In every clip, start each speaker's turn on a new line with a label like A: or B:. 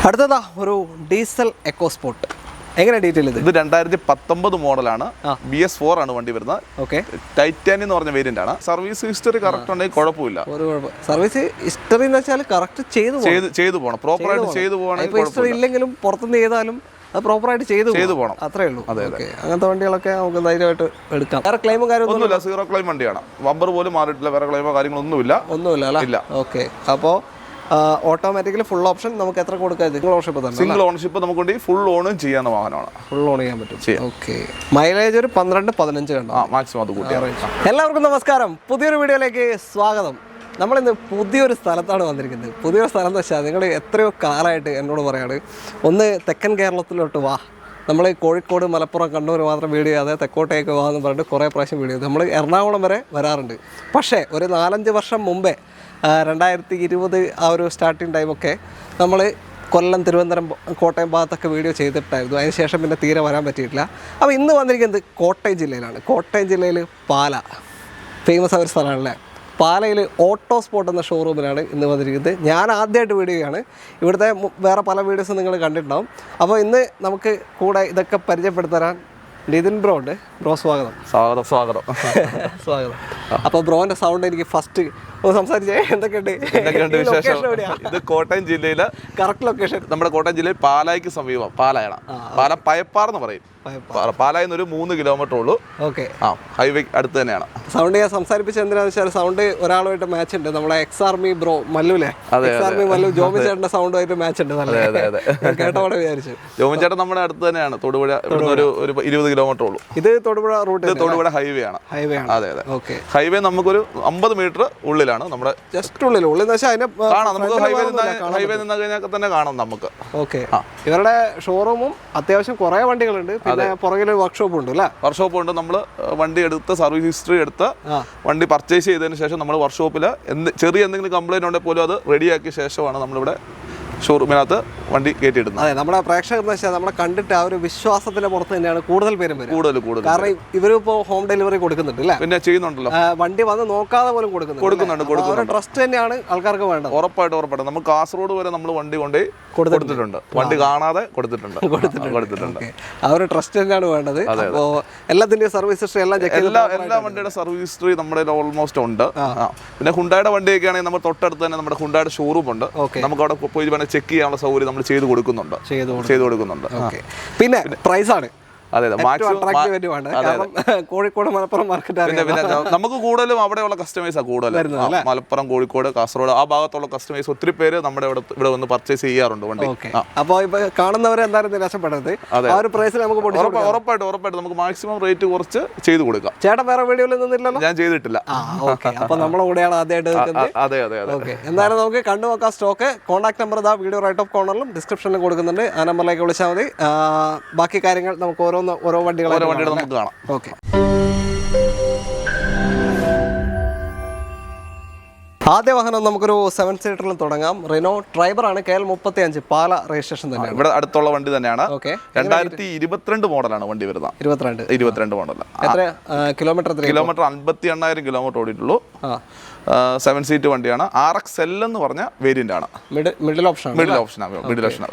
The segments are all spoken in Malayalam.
A: അടുത്തതാ ഒരു ഡീസൽ എക്കോ സ്പോർട്ട്. എങ്ങനെ ഡീറ്റെയിൽ ഇത്?
B: 2019 മോഡലാണ്. BS4 ആണ് വണ്ടി വരുന്നത്.
A: ഓക്കെ,
B: ടൈറ്റാനിയം എന്ന് പറഞ്ഞ വേരിയന്റ് ആണ്. സർവീസ് ഹിസ്റ്ററി കറക്റ്റ് ഉണ്ടെങ്കിൽ കുഴപ്പമില്ല.
A: സർവീസ് ഹിസ്റ്ററി എന്ന് വെച്ചാൽ കറക്റ്റ്
B: ചെയ്തു പോകണം, പ്രോപ്പറായിട്ട് ചെയ്തു പോകണമെങ്കിൽ
A: ഹിസ്റ്ററി ഇല്ലെങ്കിലും പുറത്തുനിന്ന് ചെയ്താലും അത് പ്രോപ്പറായിട്ട് ചെയ്തു പോകണം, അത്രേ ഉള്ളൂ. അങ്ങനത്തെ വണ്ടികളൊക്കെ നമുക്ക് ധൈര്യമായിട്ട് എടുക്കാം. വേറെ ക്ലെയിമും കാര്യമൊന്നുമില്ല,
B: സീറോ ക്ലെയിം വണ്ടിയാണ്. ബമ്പർ പോലും മാറിയിട്ടില്ല, വേറെ ക്ലെയിമോ കാര്യങ്ങളൊന്നുമില്ല.
A: അല്ലേ? ഓക്കെ, അപ്പോൾ ഓട്ടോമാറ്റിക്കലി ഫുൾ ഓപ്ഷൻ നമുക്ക് എത്ര കൊടുക്കാം?
B: സിംഗിൾ ഓണർഷിപ്പ് നമുക്ക് ഫുൾ ഓണും ചെയ്യാവുന്ന വാഹനമാണ്.
A: ഫുൾ ഓൺ ചെയ്യാൻ പറ്റും. ഓക്കെ, മൈലേജ് ഒരു 12-15 കണ്ടോ
B: മാക്സിമം അത് കൂട്ടി.
A: എല്ലാവർക്കും നമസ്കാരം, പുതിയൊരു വീഡിയോയിലേക്ക് സ്വാഗതം. നമ്മളിന്ന് പുതിയൊരു സ്ഥലത്താണ് വന്നിരിക്കുന്നത്. പുതിയൊരു സ്ഥലം എന്ന് വെച്ചാൽ നിങ്ങൾ എത്രയോ കാലമായിട്ട് എന്നോട് പറയാണ് ഒന്ന് തെക്കൻ കേരളത്തിലോട്ട് വാ, നമ്മൾ കോഴിക്കോട്, മലപ്പുറം, കണ്ണൂർ മാത്രം വീഡിയോ ചെയ്യാതെ തെക്കോട്ടേക്ക് വാന്ന് പറഞ്ഞിട്ട് കുറേ പ്രാവശ്യം വീഡിയോ ചെയ്തു. നമ്മൾ എറണാകുളം വരെ വരാറുണ്ട്. പക്ഷേ ഒരു 4-5 വർഷം മുമ്പേ 2020 ആ ഒരു സ്റ്റാർട്ടിങ് ടൈമൊക്കെ നമ്മൾ കൊല്ലം, തിരുവനന്തപുരം, കോട്ടയം ഭാഗത്തൊക്കെ വീഡിയോ ചെയ്തിട്ടായിരുന്നു. അതിനുശേഷം പിന്നെ തീരെ വരാൻ പറ്റിയിട്ടില്ല. അപ്പോൾ ഇന്ന് വന്നിരിക്കുന്നത് കോട്ടയം ജില്ലയിലാണ്. കോട്ടയം ജില്ലയിൽ പാല, ഫേമസ് ആയ ഒരു സ്ഥലമാണല്ലേ. പാലയിൽ ഓട്ടോ സ്പോട്ട് എന്ന ഷോറൂമിലാണ് ഇന്ന് വന്നിരിക്കുന്നത്. ഞാൻ ആദ്യമായിട്ട് വീഡിയോ ചെയ്യാണ്. ഇവിടുത്തെ വേറെ പല വീഡിയോസും നിങ്ങൾ കണ്ടിട്ടുണ്ടാവും. അപ്പോൾ ഇന്ന് നമുക്ക് കൂടെ ഇതൊക്കെ പരിചയപ്പെടുത്തരാൻ നിതിൻ ബ്രോ ഉണ്ട്. ബ്രോ സ്വാഗതം.
B: സ്വാഗതം.
A: അപ്പോൾ ബ്രോന്റെ സൗണ്ട് എനിക്ക് ഫസ്റ്റ് സംസാരിച്ചേ, എന്തൊക്കെയുണ്ട്
B: വിശേഷം? ഇത് കോട്ടയം ജില്ലയിലെ
A: കറക്റ്റ് ലൊക്കേഷൻ
B: നമ്മുടെ കോട്ടയം ജില്ലയിൽ പാലായ്ക്ക് സമീപം പാലായാണ്. പാല പയപ്പാർ എന്ന് പറയും. പാലായിൽ നിന്ന് ഒരു 3 കിലോമീറ്റർ ഉള്ളൂ.
A: ഓക്കെ,
B: ഹൈവേ അടുത്ത് തന്നെയാണ്.
A: സൗണ്ട് ഞാൻ സംസാരിപ്പിച്ച എന്തിനാന്ന് വെച്ചാൽ സൗണ്ട് ഒരാളുമായിട്ട് മാച്ച് ഉണ്ട്. നമ്മളെ എക്സാർമി ബ്രോ മല്ലുല്ലേ, എക്സാർമി മല്ലു ജോമി ചേട്ടന്റെ സൗണ്ടുമായിട്ട് മാച്ച് ഉണ്ട്. കേട്ടോടെ വിചാരിച്ചു.
B: ജോമി ചേട്ടൻ നമ്മുടെ അടുത്ത് തന്നെയാണ്. തൊടുപുഴ ഒരു 20 കിലോമീറ്റർ ഉള്ളൂ.
A: ഇത് തൊടുപുഴ റൂട്ട്,
B: തൊടുപുഴ ഹൈവേ ആണ്. അതെ.
A: ഓക്കെ,
B: ഹൈവേ നമുക്കൊരു 50 മീറ്റർ ഉള്ളിലാണ്. നമ്മുടെ
A: ജസ്റ്റ് ഉള്ളിൽ
B: കാണാം. നമുക്ക് ഹൈവേ നിന്ന് കഴിഞ്ഞാൽ തന്നെ കാണാം നമുക്ക്.
A: ഓക്കെ, ഇവരുടെ ഷോറൂമും അത്യാവശ്യം കുറെ വണ്ടികളുണ്ട്. പിന്നെ പുറകിൽ വർക്ക്ഷോപ്പ് ഉണ്ട് അല്ലേ?
B: വർക്ക്ഷോപ്പ് ഉണ്ട്. നമ്മൾ വണ്ടി എടുത്ത് സർവീസ് ഹിസ്റ്ററി എടുത്ത് വണ്ടി പർച്ചേസ് ചെയ്തതിന് ശേഷം നമ്മൾ വർക്ക്ഷോപ്പിൽ ചെറിയ എന്തെങ്കിലും കംപ്ലൈന്റ് ഉണ്ടെങ്കിൽ പോലും അത് റെഡിയാക്കിയ ശേഷമാണ് നമ്മളിവിടെ ഷോറൂമിനകത്ത് വണ്ടി കയറ്റിയിടുന്നത്.
A: അതെ, നമ്മുടെ പ്രേക്ഷകർ എന്ന് വെച്ചാൽ നമ്മളെ കണ്ടിട്ട് ആ ഒരു വിശ്വാസത്തിന്റെ പുറത്ത് തന്നെയാണ് കൂടുതൽ പേരും വരും.
B: കൂടുതൽ
A: കാരണം ഇവരിപ്പോ ഹോം ഡെലിവറി കൊടുക്കുന്നുണ്ട് അല്ലേ?
B: പിന്നെ ചെയ്യുന്നുണ്ടല്ലോ,
A: വണ്ടി വന്ന് നോക്കാതെ പോലും കൊടുക്കുന്നുണ്ട്. ട്രസ്റ്റ് തന്നെയാണ് ആൾക്കാർക്ക് വേണ്ടത്.
B: ഉറപ്പായിട്ടും നമുക്ക് കാസർഗോഡ് വരെ നമ്മൾ വണ്ടി കൊണ്ടുപോയി കൊടുത്തിട്ടുണ്ട്. വണ്ടി കാണാതെ കൊടുത്തിട്ടുണ്ട്.
A: ആ ഒരു ട്രസ്റ്റ് തന്നെയാണ് വേണ്ടത്. അപ്പോ എല്ലാത്തിന്റെയും സർവീസ് ഹിസ്റ്ററി
B: എല്ലാ വണ്ടിയുടെ സർവീസ് ഹിസ്റ്ററി നമ്മുടെ ഓൾമോസ്റ്റ് ഉണ്ട്. പിന്നെ ഹുണ്ടായുടെ വണ്ടിയൊക്കെ ആണെങ്കിൽ നമ്മൾ തൊട്ടടുത്ത് തന്നെ നമ്മുടെ ഹുണ്ടായുടെ ഷോറൂം ഉണ്ട്. നമുക്ക് അവിടെ പോയി ചെക്ക് ചെയ്യാനുള്ള സൗകര്യം നമ്മൾ ചെയ്തു കൊടുക്കുന്നുണ്ട്.
A: പിന്നെ പ്രൈസ് ആണ്.
B: അതെ,
A: കോഴിക്കോട്, മലപ്പുറം മാർക്കറ്റ്.
B: പിന്നെ നമുക്ക് കൂടുതലും അവിടെയുള്ള കസ്റ്റമേഴ്സാണ് കൂടുതൽ. മലപ്പുറം, കോഴിക്കോട്, കാസർഗോഡ് ആ ഭാഗത്തുള്ള കസ്റ്റമേഴ്സ് ഒത്തിരി പേര് നമ്മുടെ ഇവിടെ വന്ന് പർച്ചേസ് ചെയ്യാറുണ്ട് വണ്ടി.
A: അപ്പോൾ ഇപ്പൊ കാണുന്നവരെ എന്തായാലും നിരാശപ്പെടരുത്. ആ ഒരു പ്രൈസിൽ നമുക്ക്
B: ഉറപ്പായിട്ട് നമുക്ക് മാക്സിമം റേറ്റ് കുറച്ച് ചെയ്തു കൊടുക്കാം.
A: ചേട്ടൻ വേറെ വീഡിയോയിൽ നിന്നില്ലല്ലോ?
B: ഞാൻ ചെയ്തിട്ടില്ല.
A: അപ്പൊ നമ്മളെ കൂടെയാണ് ആദ്യമായിട്ട്.
B: അതെ.
A: എന്തായാലും നമുക്ക് കണ്ടുനോക്കാം stock. Contact number video right of കോർണറിലും ഡിസ്ക്രിപ്ഷനിലും കൊടുക്കുന്നുണ്ട്. ആ നമ്പറിലേക്ക് വിളിച്ചാൽ മതി. ബാക്കി കാര്യങ്ങൾ നമുക്ക് ഓരോ വണ്ടികൾ
B: നമുക്ക് കാണാം.
A: ഓക്കെ, ആദ്യ വാഹനം നമുക്കൊരു 7 സീറ്ററിൽ തുടങ്ങാം. റിനോ ട്രൈബർ ആണ്, KL35 പാല രജിസ്ട്രേഷൻ തന്നെ.
B: ഇവിടെ അടുത്തുള്ള വണ്ടി തന്നെയാണ്. 2022 മോഡലാണ് വണ്ടി വരുന്നത്. 22 മോഡൽ.
A: എത്ര കിലോമീറ്റർ?
B: 58,000 കിലോമീറ്റർ ഓടിയിട്ടുള്ളൂ. 7 സീറ്റ് വണ്ടിയാണ്. RXL എന്ന് പറഞ്ഞ വേരിയന്റ് ആണ്.
A: Middle option.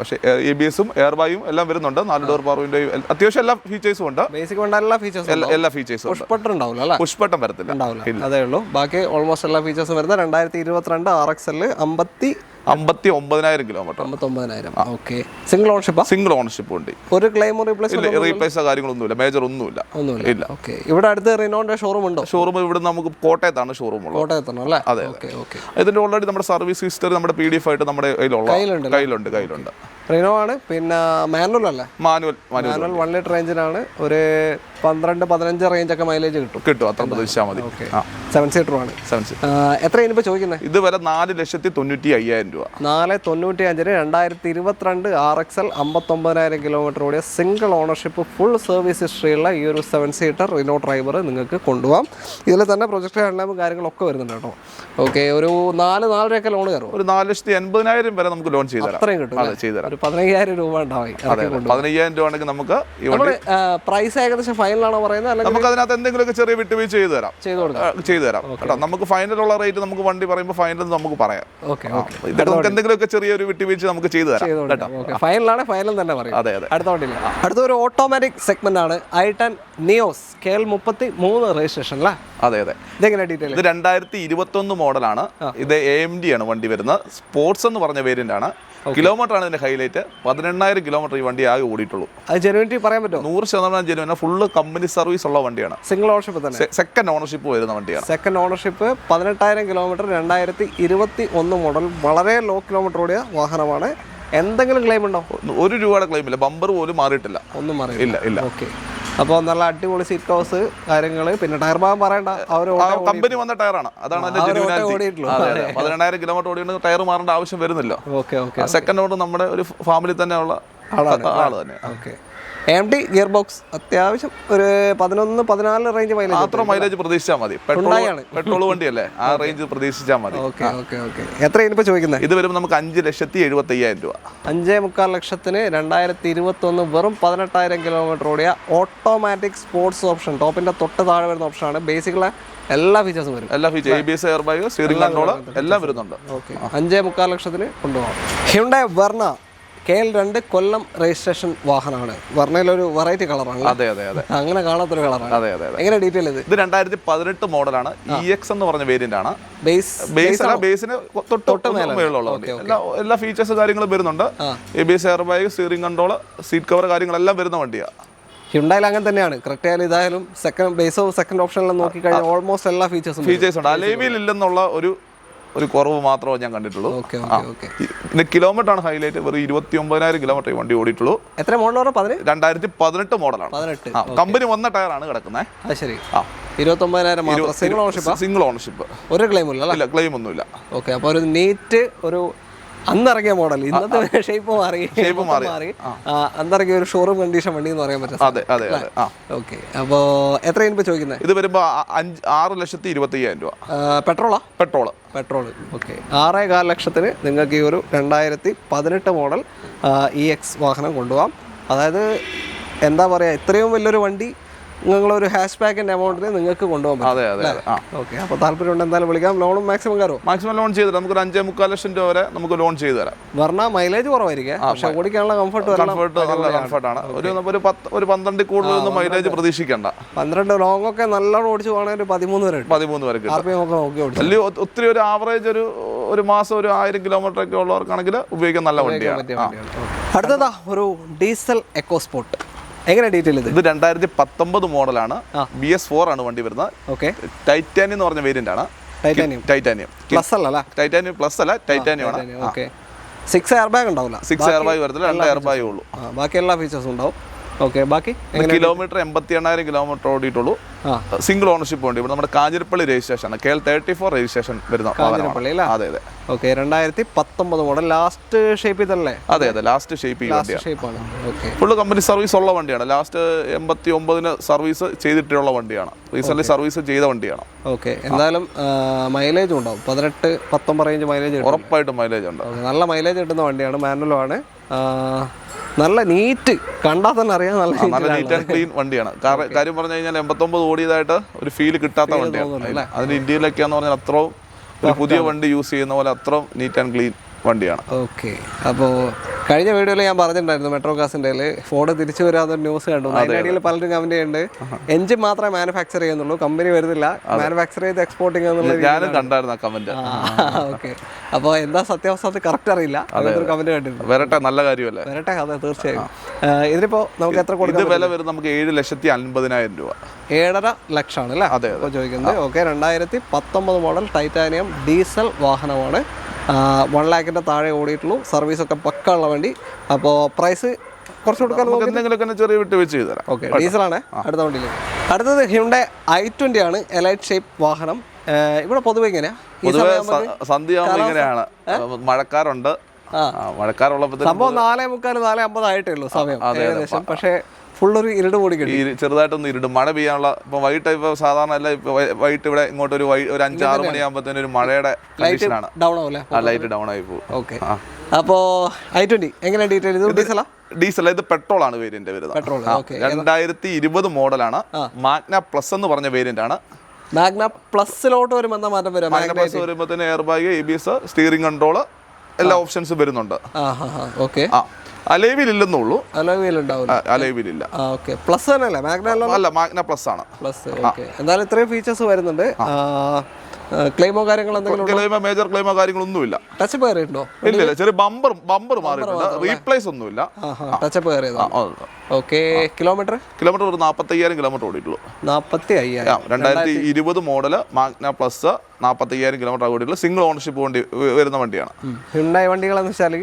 B: പക്ഷേ ABS-ഉം എയർ ബാഗും എല്ലാം വരുന്നുണ്ട്. 4 ഡോർ പവർ വിൻഡോ, അത്യാവശ്യം എല്ലാ ഫീച്ചേഴ്സും ഉണ്ട്.
A: ബേസിക് എല്ലാ ഫീച്ചേഴ്സും
B: പുഷ് ബട്ടൺ വരത്തില്ല.
A: അതേ ഉള്ളൂ. ബാക്കി ഓൾമോസ്റ്റ് എല്ലാ ഫീച്ചേഴ്സും വരുന്ന 2022 RXL
B: 59,000 kilometre.
A: 59,000. Okay, single ownership ഉണ്ട്. ഒരു ക്ലെയിം
B: റീപ്ലേസ് കാര്യങ്ങളൊന്നുമില്ല, മേജർ ഒന്നുമില്ല.
A: ഓക്കെ, ഇവിടെ അടുത്ത് റിനോന്റെ ഷോറൂം ഉണ്ടോ?
B: ഷോറൂം ഇവിടെ നമുക്ക് കോട്ടയത്താണ് ഷോറൂം ഉള്ളത്.
A: കോട്ടയത്താണ് അല്ലേ?
B: അതെ. ഇതിന്റെ ഓൾറെഡി നമ്മുടെ സർവീസ് ഹിസ്റ്ററി നമ്മുടെ PDF ആയിട്ട് നമ്മുടെ കയ്യിലുണ്ട്.
A: റിനോ ആണ്. പിന്നെ മാനുവൽ അല്ലേ?
B: മാനുവൽ
A: 1 ലിറ്റർ എഞ്ചിനാണ്. ഒരു 12-15 റേഞ്ച് ഒക്കെ മൈലേജ് കിട്ടും.
B: അത്ര പ്രതീക്ഷിച്ചാൽ മതി.
A: 7 സീറ്ററുമാണ്. എത്ര ഇനിയിപ്പോ ചോദിക്കുന്നത്?
B: ഇത് വരെ 4,95,000 രൂപ.
A: 4,95,000 2022 RXL 59,000 കിലോമീറ്റർ ഓടിയ സിംഗിൾ ഓണർഷിപ്പ് ഫുൾ സർവീസ് ഹിസ്റ്ററിയുള്ള ഈ ഒരു 7 സീറ്റർ റിനോ ഡ്രൈവർ നിങ്ങൾക്ക് കൊണ്ടുപോകാം. ഇതിൽ തന്നെ പ്രൊജക്ട് ഹാൻഡ്ലാമ്പും കാര്യങ്ങളൊക്കെ വരുന്നുണ്ട് കേട്ടോ. ഓക്കെ, ഒരു 4-4.5 ലോൺ കയറും.
B: ഒരു 4,80,000 വരെ നമുക്ക് ലോൺ ചെയ്തുതരാം.
A: അത്രയും കിട്ടും.
B: 15,000 രൂപ ഉണ്ടാവും. 15,000 രൂപ ആണെങ്കിൽ നമുക്ക് പ്രൈസ്
A: ഏകദേശം ഫൈനലാണോ പറയുന്നത്?
B: നമുക്ക് അതിനകത്ത് എന്തെങ്കിലുമൊക്കെ ചെറിയ വിട്ടുവീഴ്ച ചെയ്തു തരാം. തരാം കേട്ടോ. നമുക്ക് ഫൈനലുള്ള റേറ്റ് നമുക്ക് വണ്ടി പറയുമ്പോൾ ഫൈനൽ നമുക്ക് പറയാം.
A: ഓക്കെ
B: ഇതൊക്കെ നമുക്ക് എന്തെങ്കിലുമൊക്കെ ചെറിയൊരു വിട്ടുവീഴ്ച നമുക്ക് ചെയ്തു തരാം കേട്ടോ.
A: ഫൈനലാണ് ഫൈനൽ തന്നെ പറയും.
B: അതെ അതെ.
A: അടുത്ത വണ്ടിയില്ല, അടുത്തൊരു ഓട്ടോമാറ്റിക് സെഗ്മെന്റ് ആണ് i10 നിയോസ് KL33 രജിസ്ട്രേഷൻ അല്ലേ?
B: അതെ അതെ.
A: ഇതെങ്ങനെ ഡീറ്റെയിൽ?
B: ഇത് 2021 മോഡലാണ്. ഇത് AMD ആണ് വണ്ടി വരുന്നത്. സ്പോർട്സ് എന്ന് പറഞ്ഞ വേരിയന്റ് ആണ്. കിലോമീറ്റർ ആണ് ഇതിന്റെ ഹൈലൈറ്റ്. 18,000 കിലോമീറ്റർ ഈ വണ്ടി ആകെ ഓടിയിട്ടുള്ളൂ.
A: അത് ജെനുവിനിറ്റി പറയാൻ പറ്റുമോ?
B: 100% ജെനുവിൻ. ഫുള്ള് കമ്പനി സർവീസ് ഉള്ള വണ്ടിയാണ്.
A: സിംഗിൾ ഓണർഷിപ്പ് തന്നെ,
B: സെക്കൻഡ് ഓണർഷിപ്പ് വരുന്ന വണ്ടിയാണ്.
A: സെക്കൻഡ് ഓണർഷിപ്പ്, 18,000 കിലോമീറ്റർ, 2021 മോഡൽ, വളരെ ലോ കിലോമീറ്റർ ഓടിയ വാഹനമാണ്. എന്തെങ്കിലും ക്ലെയിം ഉണ്ടോ?
B: ₹1 ക്ലെയിം ഇല്ല. ബമ്പർ പോലും മാറിയിട്ടില്ല.
A: ഒന്നും മാറിയില്ല.
B: ഇല്ല.
A: ഓക്കെ. അപ്പോൾ നല്ല അടിപൊളി സീറ്റ് കവേഴ്സ് കാര്യങ്ങൾ, പിന്നെ ടയർ ഭാഗം പറയണ്ട,
B: കമ്പനി വന്ന ടയറാണ്. അതാണ് അതിന്റെ ജെനുവിനാലിറ്റി. 18,000 കിലോമീറ്റർ ഓടിയിട്ട് ടയർ മാറേണ്ട ആവശ്യം വരുന്നില്ല. സെക്കൻഡ് ഓർഡർ നമ്മുടെ ഒരു ഫാമിലി തന്നെ ഉള്ള ആള് തന്നെ.
A: ഓക്കെ. AMD ഗിയർ ബോക്സ്, അത്യാവശ്യം ഒരു 11-14 റേഞ്ച് മൈലേജ്.
B: അത്ര മൈലേജ് പ്രതീക്ഷിച്ചാൽ മതി. പെട്രോൾ വണ്ടിയല്ലേ, ആ റേഞ്ച് പ്രതീക്ഷിച്ചാൽ മതി.
A: എത്രയാണ് ഇപ്പോൾ ചോദിക്കുന്നത്?
B: ഇത് വരുമ്പോൾ നമുക്ക് 5,75,000 രൂപ.
A: 5,25 ലക്ഷത്തിന് 2021 വെറും 18,000 കിലോമീറ്റർ ഓടിയ ഓട്ടോമാറ്റിക് സ്പോർട്സ് ഓപ്ഷൻ, ടോപ്പിന്റെ തൊട്ട് താഴെ വരുന്ന ഓപ്ഷനാണ്. ബേസിക്കുള്ള എല്ലാ ഫീച്ചേഴ്സും വരും.
B: എല്ലാ features, ABS, air bag, steering control എല്ലാം വരുന്നുണ്ട്.
A: ഓക്കെ. 5,25 ലക്ഷത്തിന് കൊണ്ടുപോകാം. ഹ്യുണ്ടായ് വെർണ KL2 കൊല്ലം രജിസ്ട്രേഷൻ വാഹനമാണ്. വെർണയിലൊരു വെറൈറ്റി കളറാണ്.
B: അതെ അതെ അതെ.
A: അങ്ങനെ കാണാത്തൊരു കളറാണ്.
B: അതെ അതെ.
A: എങ്ങനെ ഡീറ്റെയിൽ ഇത്?
B: 2018 മോഡലാണ്. EX എന്ന് പറഞ്ഞ വേരിയന്റ് ആണ്. ബേസിന് തൊട്ട് മേലുള്ള എല്ലാ ഫീച്ചേഴ്സ് കാര്യങ്ങളും വരുന്നുണ്ട്. ABS, air bag, steering control, seat cover കാര്യങ്ങളെല്ലാം വരുന്ന വണ്ടിയാണ്.
A: ഹ്യുണ്ടായിൽ അങ്ങനെ തന്നെയാണ്. കറക്റ്റ് ഇതായാലും സെക്കൻഡ് ഓപ്ഷനിലും നോക്കിക്കഴിഞ്ഞാൽ ഓൾമോസ്റ്റ് എല്ലാ ഫീച്ചേഴ്സ് ഉണ്ട്.
B: അലൈവിൽ ഇല്ലെന്നുള്ള ഒരു കുറവ് മാത്രമേ ഞാൻ കണ്ടിട്ടുള്ളൂ. പിന്നെ കിലോമീറ്റർ ആണ് ഹൈലൈറ്റ്. വെറും 29,000 കിലോമീറ്റർ വണ്ടി ഓടിയിട്ടുള്ളൂ.
A: എത്ര മോഡൽ?
B: 2018 മോഡലാണ്. കമ്പനി വന്ന ടയറാണ് കിടക്കുന്നത്.
A: ശരി. 29,000
B: സിംഗിൾ ഓണർഷിപ്പ്.
A: ഒരു ക്ലെയിം ഇല്ല.
B: ക്ലെയിം ഒന്നുമില്ല.
A: ഓക്കെ. അപ്പോൾ ഒരു നീറ്റ്, ഒരു അന്നിറങ്ങിയ മോഡൽ, ഇന്നത്തെ ഷേപ്പ് മാറി, അന്നിറങ്ങിയ ഒരു ഷോറൂം കണ്ടീഷൻ വണ്ടി എന്ന് പറയാൻ പറ്റും.
B: അതെ അതെ അതെ.
A: ഓക്കെ. അപ്പോൾ എത്രയാണ് ഇപ്പോൾ ചോദിക്കുന്നത്?
B: ഇത് വരുമ്പോൾ 6,25,000 രൂപ. പെട്രോൾ. ഓക്കെ.
A: 6,15 ലക്ഷത്തിന് നിങ്ങൾക്ക് ഈ ഒരു 2018 മോഡൽ EX വാഹനം കൊണ്ടുപോകാം. അതായത് എന്താ പറയുക, ഇത്രയും വലിയൊരു വണ്ടി നിങ്ങളൊരു ഹാഷ് ബാക്കിന്റെ എമൗണ്ടിന് നിങ്ങൾക്ക് കൊണ്ടുപോകാൻ പറ്റും. ഓക്കെ. അപ്പോൾ താല്പര്യമുണ്ട് എന്തായാലും വിളിക്കാം. ലോണും മാക്സിമം കയറും.
B: മാക്സിമം ലോൺ ചെയ്ത് തരാം. നമുക്ക് 5,25 ലക്ഷം രൂപ വരെ നമുക്ക് ലോൺ ചെയ്ത് തരാം.
A: പറഞ്ഞാൽ മൈലേജ് കുറവായിരിക്കും, പക്ഷെ ഓടിക്കാനുള്ള കംഫർട്ട്
B: നല്ല കംഫർട്ടാണ്. ഒരു 12 കൂടുതലൊന്നും മൈലേജ് പ്രതീക്ഷിക്കേണ്ട.
A: 12 ലോങ് ഒക്കെ നല്ലോണം ഓടിച്ച് പോകണമെങ്കിൽ ഒരു 13 വരെ
B: കിട്ടും. ഒത്തിരി ഒരു ആവറേജ് ഒരു മാസം ഒരു 1000 കിലോമീറ്റർ ഒക്കെ ഉള്ളവർക്കാണെങ്കിൽ ഉപയോഗിക്കാൻ നല്ല വണ്ടിയാണ്.
A: അടുത്തതാ ഒരു ഡീസൽ എക്കോ സ്പോർട്ട്. എങ്ങനെ ഡീറ്റെയിൽ? ഇത്
B: 2019 മോഡലാണ്. BS4 ആണ് വണ്ടി വരുന്നത്.
A: ഓക്കെ.
B: ടൈറ്റാനിയം എന്ന് പറഞ്ഞ വേരിയന്റ് ആണ്. ടൈറ്റാനിയം
A: പ്ലസ് അല്ല.
B: ടൈറ്റാനിയം പ്ലസ് അല്ല, ടൈറ്റാനിയം ആണ്.
A: ഓക്കെ. 6 എയർ ബാഗ് ഉണ്ടാവില്ല.
B: 6 എയർ ബാഗ് വരത്തില്ല, 2 എയർ ബാഗേ ഉള്ളൂ.
A: ബാക്കി എല്ലാ ഫീച്ചേഴ്സും ഉണ്ടാവും. ഓക്കെ. ബാക്കി
B: കിലോമീറ്റർ 88,000 കിലോമീറ്റർ ഓടിയിട്ടുള്ളൂ. സിംഗിൾ ഓണർഷിപ്പ് വണ്ടി. ഇവിടെ നമ്മുടെ കാഞ്ഞിരപ്പള്ളി രജിസ്ട്രേഷൻ ആണ്. KL34 രജിസ്ട്രേഷൻ വരുന്ന. അതെ അതെ.
A: ഓക്കെ. 2019 മോഡൽ ലാസ്റ്റ് ഷേപ്പ് ഇതല്ലേ?
B: അതെ അതെ. ലാസ്റ്റ് ഷേപ്പ്
A: ഷേപ്പാണ്. ഓക്കെ.
B: ഫുള്ള് കമ്പനി സർവീസ് ഉള്ള വണ്ടിയാണ്. ലാസ്റ്റ് 89 സർവീസ് ചെയ്തിട്ടുള്ള വണ്ടിയാണ്. റീസെന്റ് സർവീസ് ചെയ്ത വണ്ടിയാണ്.
A: ഓക്കെ. എന്തായാലും മൈലേജ് ഉണ്ടാവും. 18-19 റേഞ്ച് മൈലേജ്
B: ഉറപ്പായിട്ടും മൈലേജ് ഉണ്ട്.
A: നല്ല മൈലേജ് കിട്ടുന്ന വണ്ടിയാണ്. മാനുവലാണ്. നല്ല നീറ്റ്, കണ്ടാൽ തന്നെ അറിയാം. നല്ല
B: നീറ്റ് ആൻഡ് ക്ലീൻ വണ്ടിയാണ്. കാര്യം പറഞ്ഞു കഴിഞ്ഞാൽ 89 ഓടിയതായിട്ട് ഒരു ഫീൽ കിട്ടാത്ത വണ്ടിയാണ്. അതിന്റെ ഇന്ത്യയിലൊക്കെയാന്ന് പറഞ്ഞാൽ അത്രയും ഒരു പുതിയ വണ്ടി യൂസ് ചെയ്യുന്ന പോലെ അത്രയും നീറ്റ് ആൻഡ് ക്ലീൻ വണ്ടിയാണ്.
A: ഓക്കെ. അപ്പോൾ കഴിഞ്ഞ വീഡിയോയിൽ ഞാൻ പറഞ്ഞിട്ടുണ്ടായിരുന്നു മെട്രോ കാസിൻ്റെ ഫോർഡ് തിരിച്ചു വരാതൊരു ന്യൂസ് കണ്ടു. അതിനിടയിൽ പലരും കമന്റ് ചെയ്യുന്നുണ്ട് എഞ്ചിൻ മാത്രമേ മാനുഫാക്ചർ ചെയ്യുന്നുള്ളൂ, കമ്പനി വരുന്നില്ല, മാനുഫാക്ചർ ചെയ്ത് എക്സ്പോർട്ടിംഗ് എന്നുള്ളത്
B: ഞാനും കണ്ടായിരുന്നു ആ കമന്റ്.
A: ഓക്കെ. അപ്പോൾ എന്താ സത്യാവസ്ഥ കറക്റ്റ് അറിയില്ല. അതൊരു കമന്റ് കണ്ടിട്ടുണ്ട്.
B: വരട്ടെ, നല്ല കാര്യമല്ലേ?
A: വരട്ടെ. അതെ, തീർച്ചയായും. ഇതിനിപ്പോൾ നമുക്ക് എത്ര കൊടുക്കും?
B: വില വരും നമുക്ക് 7,50,000 രൂപ.
A: 7.5 ലക്ഷമാണ് അല്ലേ?
B: അതെ.
A: ഇപ്പോൾ ചോദിക്കുന്നത്. ഓക്കെ. 2019 മോഡൽ ടൈറ്റാനിയം ഡീസൽ വാഹനമാണ്. 1 ലാഖിൻ്റെ താഴെ ഓടിയിട്ടുള്ളൂ. സർവീസൊക്കെ പക്ക ഉള്ള വണ്ടി. അപ്പോൾ പ്രൈസ് കുറച്ച് കൊടുക്കാൻ
B: ചെറിയ വിട്ടുവീഴ്ച ചെയ്തു തരാം.
A: ഓക്കെ. ഡീസലാണ്. അടുത്ത വണ്ടിയിലേക്ക്. അടുത്തത് ഹ്യുണ്ടായ് i20 ആണ്. എലൈറ്റ് ഷേപ്പ് വാഹനം. ഇവിടെ പൊതുവെ ഇങ്ങനെയാണ്
B: സന്ധ്യയാകുമ്പോൾ ഇങ്ങനെയാണ്. മഴക്കാറുണ്ട്. മഴക്കാറുള്ളപ്പോൾ
A: സംഭവം 4:45 4:50 ആയിട്ടേ ഉള്ളൂ സമയം ഏകദേശം. പക്ഷേ ഫുള്ളൊരു ഇരുട് കൂടി കിട്ടി.
B: ചെറുതായിട്ടൊന്ന് ഇരുട്. മഴ പെയ്യാനുള്ള ഇപ്പൊ വൈകിട്ട് ഇപ്പൊ സാധാരണ അല്ല. വൈകിട്ട് ഇവിടെ ഇങ്ങോട്ട് ഒരു 5-6 മണിയാകുമ്പോഴത്തേനും ഒരു മഴയുടെ കണ്ടീഷനാണ്.
A: ഡൗൺ ആവും.
B: ലൈറ്റ് ഡൗൺ ആയി പോകും.
A: ഓക്കെ. അപ്പോൾ i20 എങ്ങനെ ഡീറ്റെയിൽ? ഇത് ഡീസലാ?
B: ഡീസൽ. ഇത് പെട്രോൾ ആണ് വേരിയന്റ് വരുന്നത്. 2020 മോഡലാണ്. മാഗ്ന പ്ലസ് എന്ന് പറഞ്ഞ വേരിയന്റ് ആണ്.
A: മാഗ്ന പ്ലസിലോട്ട് വരുമ്പോൾ എന്താ മാറ്റം വരും?
B: മാഗ്ന പ്ലസ് വരുമ്പോൾ തന്നെ air bag, ABS, steering control എല്ലാ ഓപ്ഷൻസും വരുന്നുണ്ട്.
A: ഓക്കെ.
B: അലോയ് ഇല്ലെന്നുള്ളൂ.
A: അലോയ്
B: ഇല്ല.
A: പ്ലസ് തന്നെയല്ലേ മാഗ്ന?
B: അല്ല, മാഗ്ന പ്ലസ് ആണ്.
A: എന്തായാലും ഇത്രയും ഫീച്ചേഴ്സ് വരുന്നുണ്ട്. ക്ലെയിമോ കാര്യങ്ങൾ എന്തെങ്കിലും?
B: മേജർ ക്ലെയിമോ കാര്യങ്ങളൊന്നുമില്ല.
A: ടച്ചപ്പ് കയറിയിട്ടുണ്ടോ?
B: ഇല്ല, ചെറിയ ബമ്പർ മാറിയിട്ടുണ്ട്. റീപ്ലേസ് ഒന്നുമില്ല.
A: ടച്ചപ്പ് കയറിയതാ. ഓക്കെ. കിലോമീറ്റർ
B: ഒരു 45,000 കിലോമീറ്റർ ഓടിയിട്ടുള്ളൂ.
A: 45,000.
B: 2020 മോഡല് മാഗ്ന പ്ലസ് 45,000 കിലോമീറ്റർ ഓടിയിട്ടുള്ള സിംഗിൾ ഓണർഷിപ്പ് വണ്ടി വരുന്ന വണ്ടിയാണ്.
A: ഹ്യുണ്ടായി വണ്ടികളെന്ന് വെച്ചാൽ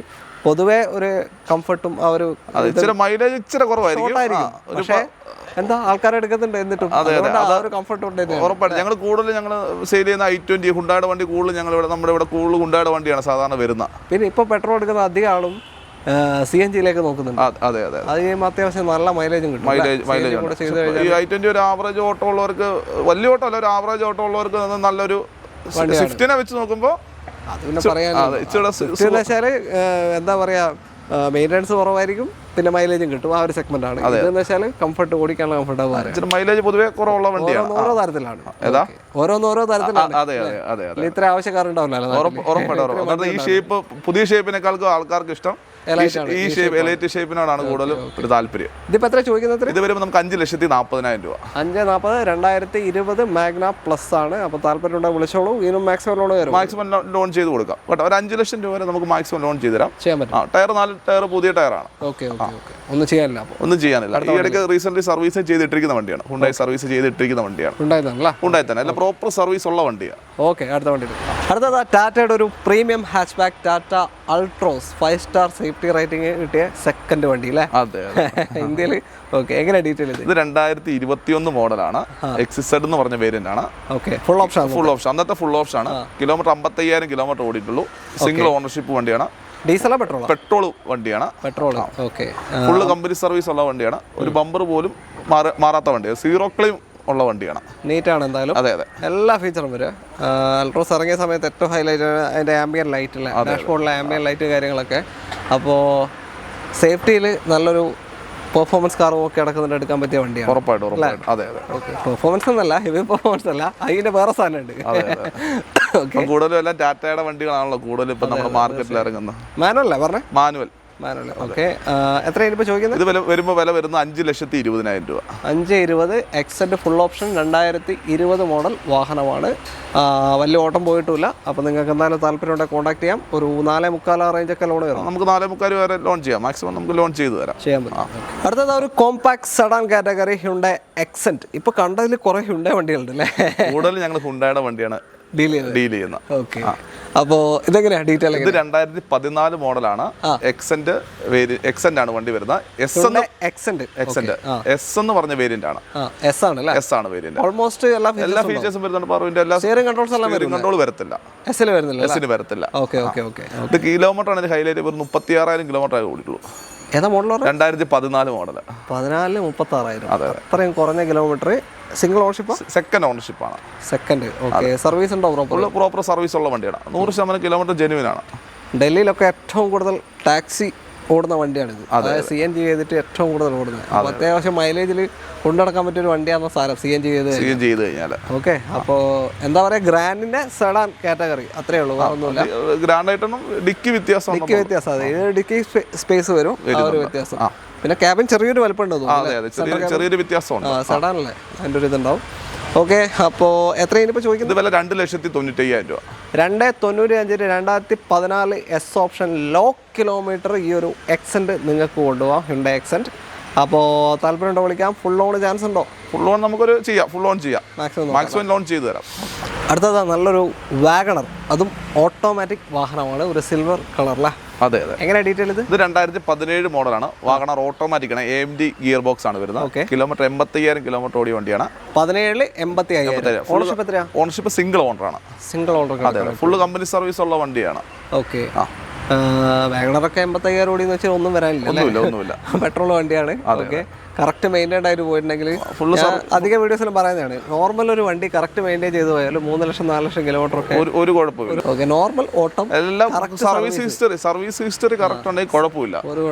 A: പൊതുവെ ഒരു കംഫർട്ടും ആ ഒരു
B: ഇച്ചിരി മൈലേജ് ഇച്ചിരി കുറവായിരിക്കും.
A: പക്ഷേ എന്താ ആൾക്കാരെ എടുക്കുന്നുണ്ട് എന്നിട്ടും കംഫർട്ട് ഉണ്ട്.
B: ഉറപ്പായിട്ട് ഞങ്ങൾ സെയിൽ ചെയ്യുന്ന i20 ഹുണ്ടായുടെ വണ്ടി കൂടുതൽ നമ്മുടെ ഇവിടെ കൂടുതൽ ഹുണ്ടായുടെ വണ്ടിയാണ് സാധാരണ വരുന്നത്.
A: പിന്നെ ഇപ്പോൾ പെട്രോൾ എടുക്കുന്ന അധികം ആളും CNG-യിലേക്ക് നോക്കുന്നുണ്ട്.
B: അതെ. അത്
A: കഴിയുമ്പോൾ അത്യാവശ്യം നല്ല മൈലേജും കിട്ടും.
B: ഈ i20 ഒരു ആവറേജ് ഓട്ടോ ഉള്ളവർക്ക്, വലിയ ഓട്ടോ അല്ല, ഒരു ആവറേജ് ഓട്ടോ ഉള്ളവർക്ക് നല്ലൊരു സ്വിഫ്റ്റിനെ വെച്ച് നോക്കുമ്പോൾ
A: അത് പിന്നെ പറയാൻ എന്താ പറയാ, മെയിൻ്റനൻസ് കുറവായിരിക്കും, പിന്നെ മൈലേജും കിട്ടും. ആ ഒരു സെഗ്മെന്റ് ആണ്. ഇതെന്ന് വെച്ചാൽ കംഫർട്ട് ഓടിക്കാനുള്ള കംഫർട്ട്
B: മൈലേജ് പൊതുവെ കുറവുള്ള വണ്ടിയാണ്.
A: ഓരോ തരത്തിലാണ്, ഓരോ തരത്തിലാണ്. ഇത്ര ആവശ്യക്കാരുണ്ടാവില്ല.
B: ഈ ഷേപ്പ്, പുതിയ ഷേപ്പിനേക്കാൾക്ക് ആൾക്കാർക്ക് ഇഷ്ടം ഈ ഷേപ്പ്, എലൈറ്റ് ഷേപ്പിനോടാണ് കൂടുതലും ഒരു താല്പര്യം.
A: ഇതിപ്പോ എത്ര ചോദിക്കുന്നത്?
B: ഇത് വരുമ്പോൾ നമുക്ക് 5,40,000 രൂപ.
A: 5,40,000 2020 മാഗ്ന പ്ലസ് ആണ്. അപ്പോൾ താല്പര്യം ഉണ്ടെങ്കിൽ വിളിച്ചോളൂ. ഇതിനും മാക്സിമം ലോൺ വരും.
B: മാക്സിമം ലോൺ ചെയ്ത് കൊടുക്കാം. ഒരു 5 ലക്ഷം രൂപ വരെ നമുക്ക് മാക്സിമം ലോൺ ചെയ്ത് തരാം.
A: ചെയ്യാൻ പറ്റും.
B: ടയർ 4 ടയർ പുതിയ ടയറാണ്.
A: ഒന്നും ചെയ്യാനില്ല.
B: ഈ ഇടയ്ക്ക് റീസെന്റ് സർവീസ് ചെയ്തിട്ടിരിക്കുന്ന വണ്ടിയാണ്. ഹുണ്ടായി സർവീസ് ചെയ്തിട്ടിരിക്കുന്ന വണ്ടിയാണ്. ഹുണ്ടായി തന്നെ അല്ല, പ്രോപ്പർ സർവീസ് ഉള്ള വണ്ടിയാണ്.
A: ഓക്കെ. അടുത്തത് ടാറ്റയുടെ ഒരു premium hatch back Tata Altroz 5 star safety rating കിട്ടിയ സെക്കൻഡ് വണ്ടി അല്ലേ?
B: അതെ.
A: ഇന്ത്യയിൽ. ഓക്കെ. എങ്ങനെ ഡീറ്റെയിൽ?
B: ഇത് 2021 മോഡലാണ്. XZ എന്ന് പറഞ്ഞ വേരിയന്റ് ആണ്.
A: Full option.
B: അന്നത്തെ ഫുൾ ഓപ്ഷൻ ആണ്. കിലോമീറ്റർ 55,000 കിലോമീറ്റർ ഓടിയിട്ടുള്ളൂ. സിംഗിൾ ഓണർഷിപ്പ് വണ്ടിയാണ്.
A: ഡീസലോ പെട്രോൾ
B: വണ്ടിയാണ്.
A: ഓക്കെ.
B: ഫുള്ള് കമ്പനി സർവീസ് ഉള്ള വണ്ടിയാണ്. ഒരു ബമ്പർ പോലും മാറാത്ത വണ്ടിയാണ്. സീറോ ക്ലെയിം ഉള്ള വണ്ടിയാണ്.
A: നീറ്റാണ് എന്തായാലും.
B: അതെ. എല്ലാ
A: ഫീച്ചറും വരും. അൾട്രോസ് ഇറങ്ങിയ സമയത്ത് ഏറ്റവും ഹൈലൈറ്റ് അതിന്റെ ആംബിയൻ ലൈറ്റ് അല്ലേ, ഡാഷ്ബോർഡിലെ ആംബിയൻ ലൈറ്റ് കാര്യങ്ങളൊക്കെ. അപ്പോൾ സേഫ്റ്റിയിൽ നല്ലൊരു പെർഫോമൻസ് കാറും ഒക്കെ അടക്കുന്നുണ്ട്, എടുക്കാൻ പറ്റിയ വണ്ടിയാണ്.
B: ഉറപ്പായിട്ടും. അതെ.
A: പെർഫോമൻസ് എന്നല്ല, ഹെവി പെർഫോമൻസ് അല്ല, അതിന്റെ വേറെ സാധനമുണ്ട്.
B: കൂടുതലും എല്ലാം ടാറ്റയുടെ വണ്ടികളാണല്ലോ കൂടുതൽ ഇപ്പൊ നമ്മുടെ മാർക്കറ്റിൽ ഇറങ്ങുന്നത്.
A: മാനുവൽ പറഞ്ഞേ?
B: മാനുവൽ.
A: ഓക്കെ. എത്രയാണ് ഇപ്പോൾ ചോദിക്കുന്നത്?
B: ഇത് വരുമ്പോൾ വില വരുന്നത് 5,20,000 രൂപ.
A: 5,20,000 XZ ഫുൾ ഓപ്ഷൻ 2020 മോഡൽ വാഹനമാണ്. വലിയ ഓട്ടം പോയിട്ടില്ല. അപ്പോൾ നിങ്ങൾക്ക് എന്തായാലും താല്പര്യം ഉണ്ടെങ്കിൽ കോൺടാക്ട് ചെയ്യാം. ഒരു 4.25 റേഞ്ചൊക്കെ ലോൺ വരും.
B: നമുക്ക് 4.25 വരെ ലോൺ ചെയ്യാം. മാക്സിമം നമുക്ക് ലോൺ ചെയ്യാൻ
A: പറ്റും. അടുത്തത് ഒരു compact sedan category Hyundai Xcent. ഇപ്പോൾ കണ്ടതിൽ കുറേ ഹ്യുണ്ടായി വണ്ടികളുണ്ട് അല്ലേ?
B: കൂടുതൽ ഞങ്ങൾ ഹുണ്ടായുടെ വണ്ടിയാണ് ഡീൽ ചെയ്യുന്നത്.
A: ഓക്കെ. അപ്പോൾ ഇതെങ്ങനെയാണ് ഡീറ്റെയിൽ?
B: ഇത് 2014 മോഡലാണ്. എക്സെന്റ് ആണ് വണ്ടി വരുന്നത്. എസ് എന്ന് പറഞ്ഞ വേരിയന്റ് ആണ്.
A: എസ് ആണ്
B: വേരിയന്റ്.
A: ഓൾമോസ്റ്റ് എല്ലാ
B: ഫീച്ചേഴ്സും വരുന്നുണ്ട്. പവറിന്റെ എല്ലാ കൺട്രോൾ വരത്തില്ല.
A: എസിന് വരത്തില്ല.
B: ഇത് കിലോമീറ്റർ ആണ് ഹൈലൈറ്റ്. 36,000 കിലോമീറ്റർ ആയി ഓടിയിട്ടുള്ളൂ.
A: ഏതാ മോഡൽ?
B: 2014 മോഡൽ.
A: 36,000. അത്രയും കുറഞ്ഞ kilometre. Single ownership?
B: Second ownership ആണ്.
A: ഓക്കെ. സർവീസ് ഉണ്ടോ?
B: പ്രോപ്പർ സർവീസ് ഉള്ള വണ്ടിയാണ്. 100% കിലോമീറ്റർ ജെനുവിൻ ആണ്.
A: ഡൽഹിയിലൊക്കെ ഏറ്റവും കൂടുതൽ ടാക്സി ഓടുന്ന വണ്ടിയാണിത്. അതായത് CNG ചെയ്തിട്ട് ഏറ്റവും കൂടുതൽ ഓടുന്നത്. അത്യാവശ്യം മൈലേജിൽ കൊണ്ടുനടക്കാൻ പറ്റിയ ഒരു വണ്ടിയാണെന്ന സാധനം CNG ചെയ്ത് കഴിഞ്ഞാൽ. ഓക്കെ. അപ്പോൾ എന്താ പറയുക, ഗ്രാൻഡിന്റെ സെഡാൻ കാറ്റഗറി അത്രേ ഉള്ളൂ, ഒന്നുമില്ല.
B: ഗ്രാൻഡ് ആയിട്ടൊന്നും ഡിക്കി വ്യത്യാസം.
A: അതെ, ഇത് ഡിക്കി സ്പേസ് വരും, ആ ഒരു വ്യത്യാസം. പിന്നെ ക്യാബിൻ ചെറിയൊരു വലുപ്പം ഉണ്ടോ?
B: ചെറിയൊരു വ്യത്യാസമുണ്ട്.
A: സെഡാനല്ലേ, അതിൻ്റെ ഒരു ഇതുണ്ടാവും. ഓക്കെ. അപ്പോൾ എത്ര ഇനിയിപ്പോൾ ചോദിക്കുന്നത്?
B: വില 2,95,000 രൂപ.
A: 2,95,000 2014 എസ് ഓപ്ഷൻ ലോ കിലോമീറ്റർ ഈ ഒരു എക്സെന്റ് നിങ്ങൾക്ക് കൊണ്ടുപോകാം, ഹ്യുണ്ടായി എക്സെന്റ്. അപ്പോൾ താല്പര്യം ഉണ്ടോ വിളിക്കാം. ഫുൾ ലോൺ ചാൻസ് ഉണ്ടോ?
B: ഫുൾ ലോൺ നമുക്കൊരു ചെയ്യാം. ഫുൾ ലോൺ ചെയ്യാം. മാക്സിമം ലോൺ ചെയ്തു തരാം.
A: അടുത്തത് നല്ലൊരു വാഗണർ, അതും ഓട്ടോമാറ്റിക് വാഹനമാണ്, ഒരു സിൽവർ കളറിലെ.
B: അതെ.
A: എങ്ങനെ ഡീറ്റെയിൽ? ഇത്
B: 2017 മോഡലാണ്. വാഗണർ ഓട്ടോമാറ്റിക് ആണ്. AMD ഗിയർ ബോക്സ് ആണ് വരുന്നത്. കിലോമീറ്റർ 85,000 കിലോമീറ്റർ ഓടിയ വണ്ടിയാണ്.
A: 17 85,000. ഓണർഷിപ്പ് എത്രയാണ്?
B: ഓണർഷിപ്പ് സിംഗിൾ ഓണർ ആണ്.
A: അതെ.
B: ഫുള്ള് കമ്പനി സർവീസ് ഉള്ള വണ്ടിയാണ്.
A: ഓക്കെ. വാഗണറൊക്കെ 85,000 ഓടിയെന്ന് വെച്ചാൽ ഒന്നും വരാനില്ല. പെട്രോൾ വണ്ടിയാണ്. ഓക്കെ. കറക്റ്റ് മെയിൻറ്റൈൻഡ് ആയിട്ട് പോയിട്ടുണ്ടെങ്കിൽ അധിക വീഡിയോസിലും പറയുന്നതാണ്, നോർമൽ ഒരു വണ്ടി കറക്റ്റ് മെയിൻറ്റെയിൻ ചെയ്ത് പോയാൽ 3 ലക്ഷം 4 ലക്ഷം കിലോമീറ്റർ ഒക്കെ
B: ഒരു കുഴപ്പമില്ല.
A: ഓക്കെ. നോർമൽ ഓട്ടം
B: എല്ലാം സർവീസ് ഹിസ്റ്ററി കറക്റ്റ് ഉണ്ടെങ്കിൽ കുഴപ്പമില്ല.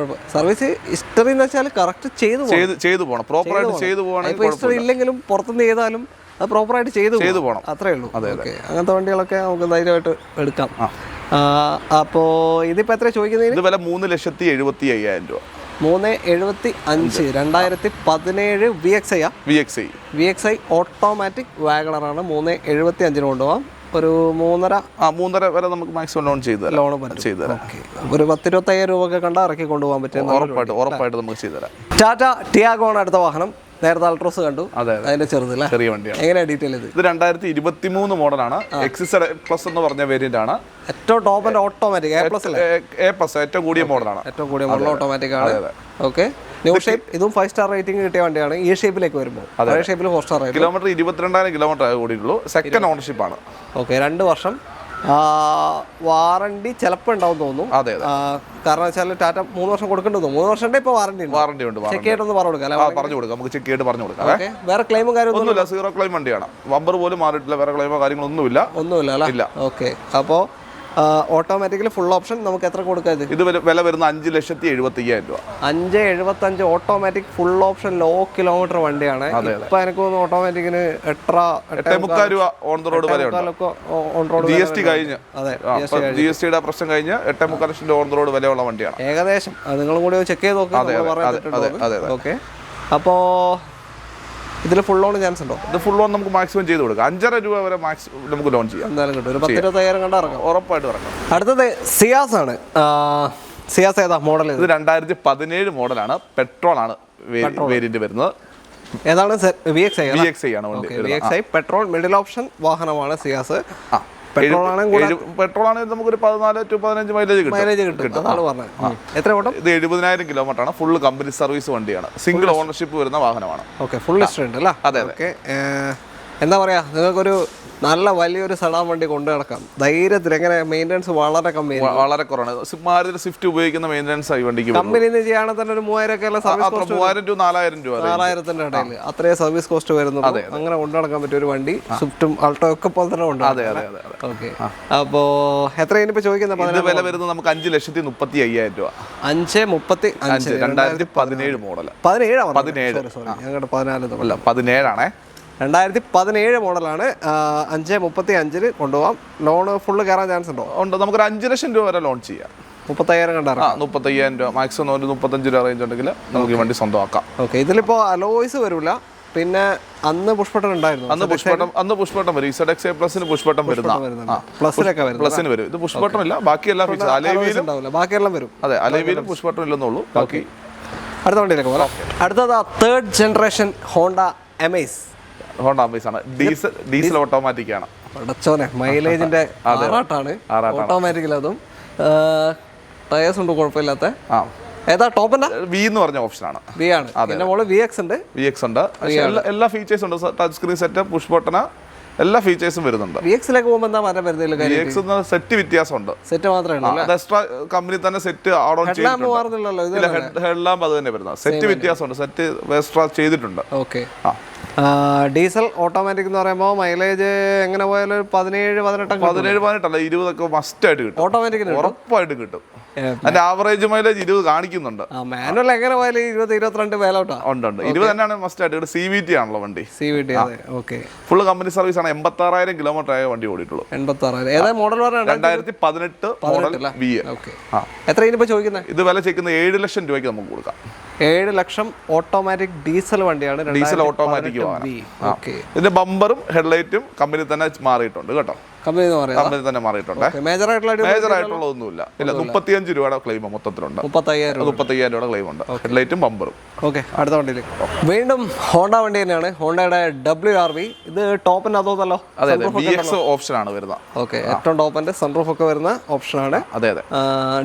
A: സർവീസ് ഹിസ്റ്ററി എന്ന് വെച്ചാൽ കറക്റ്റ് ചെയ്തു
B: പോകണം, പ്രോപ്പറായിട്ട് ചെയ്തു പോകണം.
A: ഹിസ്റ്ററി ഇല്ലെങ്കിലും പുറത്തുനിന്ന് ചെയ്താലും അത് പ്രോപ്പറായിട്ട് ചെയ്തു
B: പോകണം,
A: അത്രേ ഉള്ളൂ. ഓക്കെ, അങ്ങനത്തെ വണ്ടികളൊക്കെ നമുക്ക് ധൈര്യമായിട്ട് എടുക്കാം. അപ്പോൾ ഇതിപ്പോൾ എത്ര ചോദിക്കുന്നത്?
B: ഇത് വില 3,75,000 രൂപ.
A: 3,75,000 2017 VXI ഓട്ടോമാറ്റിക് വാഗണറാണ്. 3,75,000 കൊണ്ടുപോകാം. ഒരു 3.5
B: വരെ നമുക്ക് മാക്സിമം ലോൺ ചെയ്തു തരാം.
A: ഒരു 10-25,000 രൂപ ഒക്കെ കണ്ടാൽ ഇറക്കി കൊണ്ടുപോകാൻ പറ്റും.
B: ഉറപ്പായിട്ട് നമുക്ക് ചെയ്തു തരാം.
A: ടാറ്റ ടിയാഗോ ആണ് അടുത്ത വാഹനം. നേരത്തെ അൾട്രോസ് കണ്ടു, അതിന്റെ ചെറുതല്ലേ,
B: ചെറിയ വണ്ടിയാണ്.
A: എങ്ങനെയാ ഡീറ്റെയിൽ? ഇത്
B: 2023 മോഡലാണ്. XZ+ എന്ന് പറഞ്ഞ വേരിയന്റ് ആണ്.
A: ഏറ്റവും ടോപ്പിന്റെ ഓട്ടോമാറ്റിക്
B: A+, ഏറ്റവും കൂടിയ മോഡലാണ്.
A: ഏറ്റവും കൂടിയ മോഡൽ ഓട്ടോമാറ്റിക് ആണ്. Okay, new shape. ഇതും 5 സ്റ്റാർ റേറ്റിംഗ് കിട്ടിയ വണ്ടിയാണ്. ഈ ഷേപ്പിലേക്ക് വരുമ്പോൾ പഴയ ഷേപ്പിൽ 4 സ്റ്റാർ റേറ്റിംഗ്.
B: കിലോമീറ്റർ 22,000 കിലോമീറ്റർ ഓടിയിട്ടുള്ളൂ. സെക്കൻഡ് ഓണർഷിപ്പ് ആണ്.
A: ഓക്കെ, 2 വർഷം വാറണ്ടി ചിലപ്പോൾ ഉണ്ടാവും തോന്നുന്നു. കാരണം വെച്ചാൽ ടാറ്റ 3 വർഷം കൊടുക്കേണ്ടത്. 3 വർഷം ഇപ്പോൾ വാറണ്ടി
B: ഉണ്ട്.
A: ചെക്ക് ചെയ്തിട്ടൊന്ന് പറഞ്ഞു
B: കൊടുക്കാം. നമുക്ക് ചെക്ക് ചെയ്തിട്ട് പറഞ്ഞു കൊടുക്കാം.
A: വേറെ ക്ലെയിമും കാര്യമൊന്നുമില്ല.
B: സീറോ ക്ലെയിം വണ്ടിയാണ്. ബമ്പർ പോലും മാറിയിട്ടില്ല. വേറെ ക്ലെയിമോ കാര്യങ്ങളൊന്നുമില്ല.
A: അല്ലേ? ഓക്കെ, അപ്പോൾ ഓട്ടോമാറ്റിക്കലി ഫുൾ ഓപ്ഷൻ നമുക്ക് എത്ര കൊടുക്കാം?
B: ഇത് വില വരുന്ന 5,75,000 രൂപ.
A: 5,75,000 automatic full option low kilometre വണ്ടിയാണ്. ഇപ്പൊ എനിക്ക് തോന്നുന്നു ഓട്ടോമാറ്റിക്കിന് 8.5 രൂപ
B: ഓൺ ദ റോഡ് വരെ GST കഴിഞ്ഞ്. GSTയുടെ പ്രശ്നം കഴിഞ്ഞ് 8.5 ലക്ഷം രൂപ ഓൺ ദ റോഡ് വിലയുള്ള വണ്ടിയാണ്
A: ഏകദേശം. നിങ്ങളും കൂടി ചെക്ക് ചെയ്ത് നോക്കാം. ഓക്കെ, അപ്പോ ഇതിൽ ഫുൾ ലോൺ ചാൻസ് ഉണ്ടോ?
B: ഇത് ഫുൾ ലോൺ നമുക്ക് മാക്സിമം ചെയ്ത് കൊടുക്കാം. 5.5 രൂപ വരെ നമുക്ക് ലോൺ ചെയ്യാം.
A: എന്തായാലും കിട്ടും. ഒരു 10-25,000 കണ്ടാ ഇറങ്ങാം.
B: ഉറപ്പായിട്ട് ഇറങ്ങാം.
A: അടുത്തത് സിയാസ് ആണ്. സിയാസ് ഏതാ മോഡൽ?
B: ഇത് 2017 മോഡലാണ്. പെട്രോൾ ആണ് വേരിയന്റ് വരുന്നത്.
A: ഏതാണ്? VXI
B: ആണ് വണ്ടി.
A: VXI പെട്രോൾ മിഡിൽ ഓപ്ഷൻ വാഹനമാണ് സിയാസ്.
B: പെട്രോൾ ആണെങ്കിൽ നമുക്കൊരു 14 to 15 മൈലേജ് കിട്ടും.
A: അതാണ് പറഞ്ഞത്. എത്ര ഓട്ടം?
B: ഇത് 70,000 കിലോമീറ്റർ ആണ്. ഫുൾ കമ്പനി സർവീസ് വണ്ടിയാണ്. സിംഗിൾ ഓണർഷിപ്പ് വരുന്ന വാഹനമാണ്.
A: ഓക്കെ, ഫുൾ ഹിസ്റ്ററി ഉണ്ട് അല്ലേ?
B: അതെ.
A: എന്താ പറയാ, നിങ്ങൾക്കൊരു നല്ല വലിയൊരു സഡാൻ വണ്ടി കൊണ്ടു നടക്കാം ധൈര്യത്തിൽ. എങ്ങനെ മെയിൻ്റെനൻസ് വളരെ കമ്മി,
B: വളരെ കുറവാണ്. മാരുതി സ്വിഫ്റ്റ് ഉപയോഗിക്കുന്ന മെയിൻ്റെനൻസ് ഈ വണ്ടിക്ക്
A: കമ്പനിയിൽ നിന്ന് ചെയ്യുകയാണെങ്കിൽ തന്നെ ഒരു 3,000 ഒക്കെ
B: 3,000 to 4,000 രൂപ,
A: 4,000-ന്റെ ഇടയിൽ അത്രയും സർവീസ് കോസ്റ്റ് വരുന്നു. അങ്ങനെ കൊണ്ടു നടക്കാൻ പറ്റിയ ഒരു വണ്ടി സ്വിഫ്റ്റും ആൾട്ടോ ഒക്കെ പോലെ തന്നെ ഉണ്ട്. ഓക്കെ, അപ്പോ എത്ര ഇനിയിപ്പോ ചോദിക്കുന്നത്?
B: വില വരുന്നത് നമുക്ക് 5,35,000 രൂപ.
A: 5,35,000
B: 2017 മോഡൽ. 17 ആണേ.
A: 2017 മോഡലാണ്. 5,35,000 കൊണ്ടുപോകാം. ലോണ് ഫുള്ള് കയറാൻ ചാൻസ് ഉണ്ടോ?
B: ഉണ്ട്. നമുക്കൊരു 5 ലക്ഷം രൂപ വരെ ലോൺ ചെയ്യാം.
A: 30,000 കണ്ടാ?
B: 35,000 രൂപ മാക്സിമം. ഒരു 35 രൂപ റേഞ്ച് ഉണ്ടെങ്കിൽ നമുക്ക് ഈ വണ്ടി സ്വന്തമാക്കാം.
A: ഓക്കെ, ഇതിലിപ്പോൾ അലോയ്സ് വരില്ല. പിന്നെ അന്ന് പുഷ്പട്ടൻ ഉണ്ടായിരുന്നു.
B: അന്ന് പുഷ്പട്ടം വരും. ZXA+ പുഷ്പട്ടം വരുന്ന പ്ലസിന് വരും. ഇത് പുഷ്പട്ടം ഇല്ല. ബാക്കി എല്ലാ ഫീച്ചേഴ്സ് അലൈവിയിലും
A: ബാക്കിയെല്ലാം വരും.
B: അതെ, അലൈവിയിലും പുഷ്പട്ടം ഇല്ലെന്നുള്ളൂ. ബാക്കി
A: അടുത്ത വണ്ടിയിലേക്ക് പോകാം. അടുത്തത് 3rd generation Honda Amaze.
B: Honda Amaze ആണ്. ഡീസൽ ഓട്ടോമാറ്റിക് ആണ്.
A: അടച്ചോനെ, മൈലേജിന്റെ ആറാട്ടാണ്. ഓട്ടോമാറ്റിക്കൽ. അതും ടയേഴ്സ് ഉണ്ട് കുഴപ്പമില്ലാത്ത. ഏതാ ടോപ്പിന്റെ?
B: V എന്ന് പറഞ്ഞ ഓപ്ഷനാണ്.
A: V ആണ്. പിന്നെ മോള് VX ഉണ്ട്.
B: എല്ലാ ഫീച്ചേഴ്സും ഉണ്ട്. Touch screen set, push button, എല്ലാ ഫീച്ചേഴ്സും വരുന്നുണ്ട്.
A: VX-ലേക്ക് പോകുമ്പോൾ എന്താ മാറ്റം വരുന്നില്ല?
B: VX സെറ്റ് വ്യത്യാസമുണ്ട്.
A: സെറ്റ് മാത്രമേ ഉള്ളൂ.
B: എക്സ്ട്രാ കമ്പനി തന്നെ സെറ്റ് ആഡ് ഓൺ
A: ചെയ്തിട്ടുണ്ട്.
B: ഹെഡ് ലാമ്പ് അത് തന്നെ വരുന്നത്. സെറ്റ് വ്യത്യാസമുണ്ട്. സെറ്റ് എക്സ്ട്രാ ചെയ്തിട്ടുണ്ട്.
A: ഓക്കെ, ഡീസൽ ഓട്ടോമാറ്റിക് എന്ന് പറയുമ്പോൾ മൈലേജ് എങ്ങനെ പോയാലും 17-18
B: അല്ല 20 ഒക്കെ മസ്റ്റ് ആയിട്ട് കിട്ടും.
A: ഓട്ടോമാറ്റിക്
B: ഉറപ്പായിട്ട് കിട്ടും. അതിന്റെ ആവറേജ് മൈലേജ് 20 കാണിക്കുന്നുണ്ട്.
A: മാനുവൽ എങ്ങനെ പോയാലും 20-22 വേലോട്ടാ
B: ഉണ്ട്. 20 തന്നെയാണ് മസ്റ്റ് ആയിട്ട്. CVT ആണല്ലോ വണ്ടി.
A: CVT. Okay,
B: full company service ആണ്. 86,000 കിലോമീറ്റർ ആയ വണ്ടി ഓടിയിട്ടുള്ളൂ.
A: 86,000. ഏതാ മോഡൽ?
B: 2018 model V.
A: എത്ര ഇനിയിപ്പോ ചോദിക്കുന്നത്?
B: ഇത് വില ചെക്കുന്നത് 7 ലക്ഷം രൂപയ്ക്ക് നമുക്ക് കൊടുക്കാം.
A: 7 ലക്ഷം ഓട്ടോമാറ്റിക് ഡീസൽ വണ്ടിയാണ്.
B: ഡീസൽ ഓട്ടോമാറ്റിക് വാഹനം. ഇതിന്റെ ബമ്പറും ഹെഡ്ലൈറ്റും കമ്പനി തന്നെ മാറിയിട്ടുണ്ട് കേട്ടോ.
A: കമ്പനി
B: തന്നെ മാറിയിട്ടുണ്ട്. മേജർ ആയിട്ടുള്ള ഒന്നുമില്ല. 35 രൂപയുടെ ക്ലെയിം മൊത്തത്തിലുണ്ട്. 35,000 രൂപയുടെ ക്ലെയിം ഉണ്ട്. ഹെഡ്ലൈറ്റും ബമ്പറും.
A: ഓക്കെ, അടുത്ത വണ്ടിയിലേക്ക് വീണ്ടും ഹോണ്ട വണ്ടി തന്നെയാണ്. ഹോണ്ടയുടെ WRV. ഇത് ടോപ്പിന്റെ അതോന്നല്ലോ?
B: അതെ, VX ഓപ്ഷൻ ആണ് വരുന്നത്.
A: ഓക്കെ, ഏറ്റവും ടോപ്പിന്റെ സൺറൂഫ് ഒക്കെ വരുന്ന ഓപ്ഷനാണ്.
B: അതെ.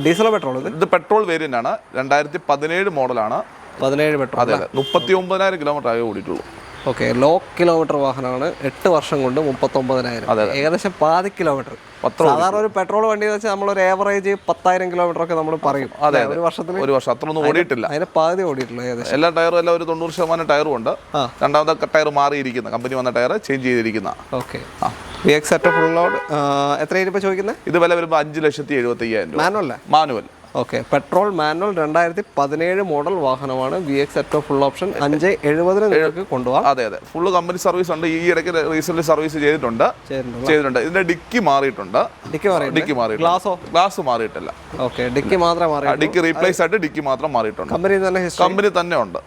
A: Diesel petrol?
B: ഇത് പെട്രോൾ വേരിയന്റ് ആണ്. 2017 മോഡലാണ്.
A: 17 പെട്രോൾ.
B: അതെ, 39,000 കിലോമീറ്റർ ആയി ഓടിയിട്ടുള്ളൂ.
A: ഓക്കെ, ലോ കിലോമീറ്റർ വാഹനമാണ്. 8 വർഷം കൊണ്ട് 39,000. ഏകദേശം 10 കിലോമീറ്റർ. സാധാരണ ഒരു പെട്രോൾ വണ്ടി വെച്ചാൽ നമ്മളൊരു ഏവറേജ് 10,000 കിലോമീറ്റർ ഒക്കെ നമ്മൾ പറയും. ഒരു വർഷം അത്രയൊന്നും ഓടിയിട്ടില്ല. അതിന് പകുതി ഓടിയിട്ടുള്ളൂ ഏകദേശം.
B: എല്ലാ ടയറും എല്ലാം ഒരു 90% ടയറും ഉണ്ട്. രണ്ടാമത്തെ ടയർ മാറിയിരിക്കുന്ന, കമ്പനി വന്ന ടയർ ചേഞ്ച് ചെയ്തിരിക്കുന്ന.
A: Okay, VX full load. എത്ര ഇപ്പൊ ചോദിക്കുന്നത്?
B: ഇത് വില വരുമ്പോൾ 5,75,000 രൂപ. Manual.
A: Okay, petrol manual 2017 model വാഹനമാണ്. VX ഏറ്റവും ഫുൾ ഓപ്ഷൻ 570 നിങ്ങൾക്ക് കൊണ്ടുപോകാം.
B: അതെ അതെ, ഫുള്ള് കമ്പനി സർവീസ് ഉണ്ട്. ഈ ഇടയ്ക്ക് റീസെന്റ് സർവീസ് ചെയ്തിട്ടുണ്ട്. ഇതിന്റെ ഡിക്കി മാറിയിട്ടുണ്ട്. ഡിക്കി മാറി, ഗ്ലാസ് മാറിയിട്ടില്ല.
A: ഓക്കെ, ഡിക്കി മാത്രമേ മാറി.
B: ഡിക്കി റീപ്ലേസ് ആയിട്ട് ഡിക്കി മാത്രം മാറിയിട്ടുണ്ട്. കമ്പനി തന്നെ ഉണ്ട്.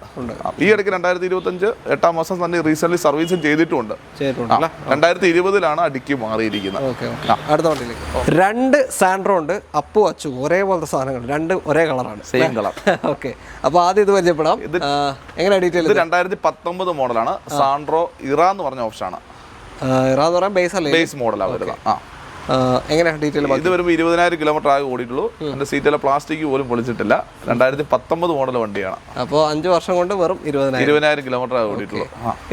B: ഈ ഇടയ്ക്ക് 2025 8 മാസം തന്നെ റീസെന്റ് സർവീസും ചെയ്തിട്ടുണ്ട്. 2020 ഡിക്കി മാറിയിരിക്കുന്നത്.
A: അടുത്ത വണ്ടിയിലേക്ക് 2 സാൻഡ്രോ ഉണ്ട്. അപ്പു അച്ചു ഒരേപോലത്തെ സാധനങ്ങൾ, 2 ഒരേ കളറാണ്,
B: സെയിം കളർ.
A: ഓക്കെ, അപ്പൊ ആദ്യം ഇത് പരിചയപ്പെടാം. എങ്ങനെ ഡീറ്റെയിൽ?
B: ഇത് 2019 മോഡലാണ്. സാൻഡ്രോ ഇറ എന്ന് പറഞ്ഞ ഓപ്ഷനാണ്.
A: ഇറ എന്ന് പറയാൻ ബേസ് അല്ലേ?
B: ബേസ് മോഡലാണ് വരുന്നത്.
A: എങ്ങനെയാണ് ഡീറ്റെയിൽ?
B: ഇത് വരുമ്പോൾ 20,000 കിലോമീറ്റർ ആകെ ഓടിയിട്ടുള്ളൂ. അതിന്റെ സീറ്റെല്ലാം പ്ലാസ്റ്റിക് പോലും പൊളിച്ചിട്ടില്ല. 2019 മോഡൽ വണ്ടിയാണ്. അപ്പോൾ
A: 5 വർഷം കൊണ്ട് വെറും
B: 20,000 കിലോമീറ്റർ ആകെ ഓടിയിട്ടുള്ളൂ.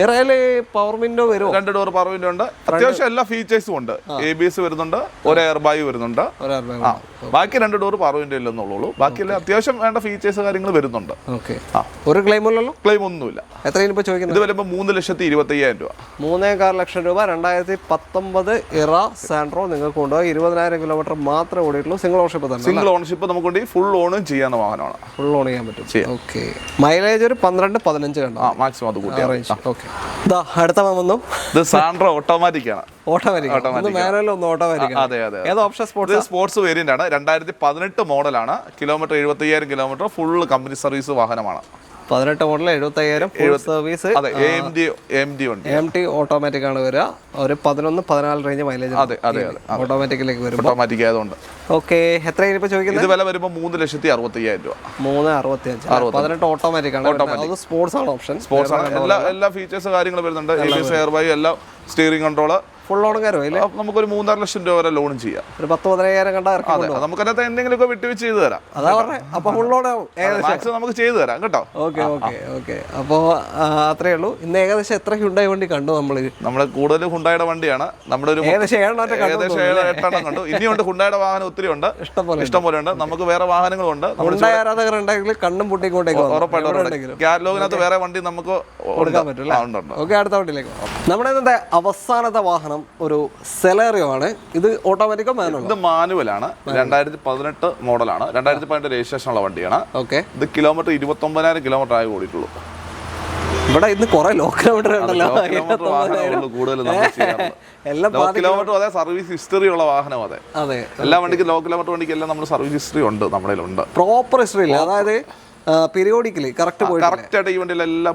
A: ഇറയില് പവർ വിൻഡോ വരും,
B: 2 ഡോർ പവർ വിൻഡോ ഉണ്ട്. അത്യാവശ്യം എല്ലാ ഫീച്ചേഴ്സും ഉണ്ട്. ABS വരുന്നുണ്ട്, ഒരു എയർ ബാഗ് വരുന്നുണ്ട്. ബാക്കി 2 ഡോർ പവർ വിൻഡോ ഇല്ലെന്നുള്ളൂ. ബാക്കിയെല്ലാം അത്യാവശ്യം വേണ്ട ഫീച്ചേഴ്സ് കാര്യങ്ങൾ വരുന്നുണ്ട്.
A: ഒരു ക്ലെയിമുള്ളല്ലോ?
B: ക്ലെയിം ഒന്നുമില്ല.
A: എത്രയാണ് ഇപ്പോൾ ചോദിക്കുന്നത്?
B: ഇത് വരുമ്പോൾ 3,25,000 രൂപ.
A: 3.25 ലക്ഷം രൂപ. 2019 ഇറ സാൻഡ്രോ നിങ്ങൾക്ക് കൊണ്ടുപോയി. 20,000 കിലോമീറ്റർ മാത്രമേ ഓടിയിട്ടുള്ളൂ. സിംഗിൾ ഓണർഷിപ്പ് തന്നെ.
B: സിംഗിൾ ഓണർഷിപ്പ് നമുക്ക് ഫുൾ ഓണും ചെയ്യാവുന്ന വാഹനമാണ്.
A: ഫുൾ ഓൺ ചെയ്യാൻ പറ്റും. ഓക്കെ, മൈലേജ് ഒരു 12-15 കണ്ടോ?
B: മാക്സിമം അത് കൂട്ടി.
A: ഓക്കെ, അടുത്ത വന്നു.
B: ഇത് സാൻഡ്രോ ഓട്ടോമാറ്റിക് ആണ്. സ്പോർട്സ് വേരിയന്റ് ആണ്. 2018 മോഡലാണ്. Kilometre 70,000 kilometre. Full company service വാഹനമാണ്.
A: 18 മോഡൽ 70,000 സർവീസ്. AMT ഓട്ടോമാറ്റിക് ആണ് വരിക. ഒരു 11-14 റേഞ്ച് മൈലേജ് ഓട്ടോമാറ്റിക്കിലേക്ക് വരും.
B: ഓട്ടോമാറ്റിക് ആയതുകൊണ്ട്.
A: ഓക്കെ, എത്രയാണ് ഇപ്പോൾ ചോദിക്കുന്നത്?
B: ഇത് വില വരുമ്പോൾ 3,65,000 രൂപ.
A: 3,65,000. 18 ഓട്ടോമാറ്റിക് ആണ്. സ്പോർട്സ് ആണ് ഓപ്ഷൻ.
B: സ്പോർട്സ് ആണ്. എല്ലാ ഫീച്ചേഴ്സ് കാര്യങ്ങൾ വരുന്നുണ്ട്. ABS, എയർ ബാഗ്, എല്ലാം സ്റ്റിയറിംഗ് കൺട്രോള്.
A: ഫുൾ ലോൺ കയറും.
B: നമുക്കൊരു 3.5 ലക്ഷം രൂപ വരെ ലോൺ ചെയ്യാം.
A: ഒരു 10-15,000 കണ്ടാൽ
B: നമുക്കതിനകത്ത് എന്തെങ്കിലുമൊക്കെ വിട്ടുവീഴ്ച ചെയ്തു തരാം.
A: അതാ പറഞ്ഞത്. അപ്പൊ ഫുൾ ലോൺ
B: മാക്സിമം നമുക്ക് ചെയ്തു തരാം കേട്ടോ.
A: ഓക്കെ. അപ്പോൾ അത്രേ ഉള്ളൂ. ഇന്ന് ഏകദേശം എത്ര ഹുണ്ടായി വണ്ടി കണ്ടു?
B: നമ്മള് കൂടുതൽ ഹുണ്ടായുടെ വണ്ടിയാണ്. നമ്മുടെ ഒരു
A: ഏകദേശം
B: 7-8 കണ്ടു. ഇനിയുണ്ട് ഹുണ്ടായുടെ വാഹനം ഒത്തിരി ഉണ്ട്, ഇഷ്ടംപോലെ ഉണ്ട്. നമുക്ക് വേറെ വാഹനങ്ങളുണ്ട്.
A: ആരാധകർ ഉണ്ടെങ്കിൽ കണ്ണും പൊട്ടിക്കൊണ്ടേക്ക്
B: ഉറപ്പായിട്ടും കാറ്റലോഗിനകത്ത് വേറെ വണ്ടി നമുക്ക്
A: കൊടുക്കാൻ പറ്റും. ഓക്കെ, അടുത്ത വണ്ടിയിലേക്ക്. നമ്മുടെ ഇന്നത്തെ അവസാനത്തെ വാഹനം ഒരു സെലേറിയോ ആണ്. ഇത് ഓട്ടോമാറ്റിക്കോ മാനുവൽ?
B: ഇത് മാനുവലാണ്. 2018 മോഡലാണ്. 2018 രജിസ്ട്രേഷൻ ഉള്ള വണ്ടിയാണ്.
A: ഓക്കെ,
B: ഇത് കിലോമീറ്റർ 29,000 കിലോമീറ്റർ ആയി ഓടിയിട്ടുള്ളൂ.
A: ഇവിടെ ഇന്ന് കുറെ ലോ കിലോമീറ്റർ ഉണ്ടല്ലോ.
B: കിലോമീറ്റർ അതെ, സർവീസ് ഹിസ്റ്ററി ഉള്ള വാഹനം. അതെ, എല്ലാ വണ്ടിക്കും ലോ കിലോമീറ്റർ വണ്ടിക്ക് എല്ലാം നമ്മുടെ സർവീസ് ഹിസ്റ്ററി ഉണ്ട്. നമ്മുടെ ഉണ്ട്
A: പ്രോപ്പർ ഹിസ്റ്ററി ഇല്ല. അതായത് പീരിയോഡിക്കലി കറക്റ്റ്
B: ആയിട്ട് ഈ വണ്ടിയിലെല്ലാം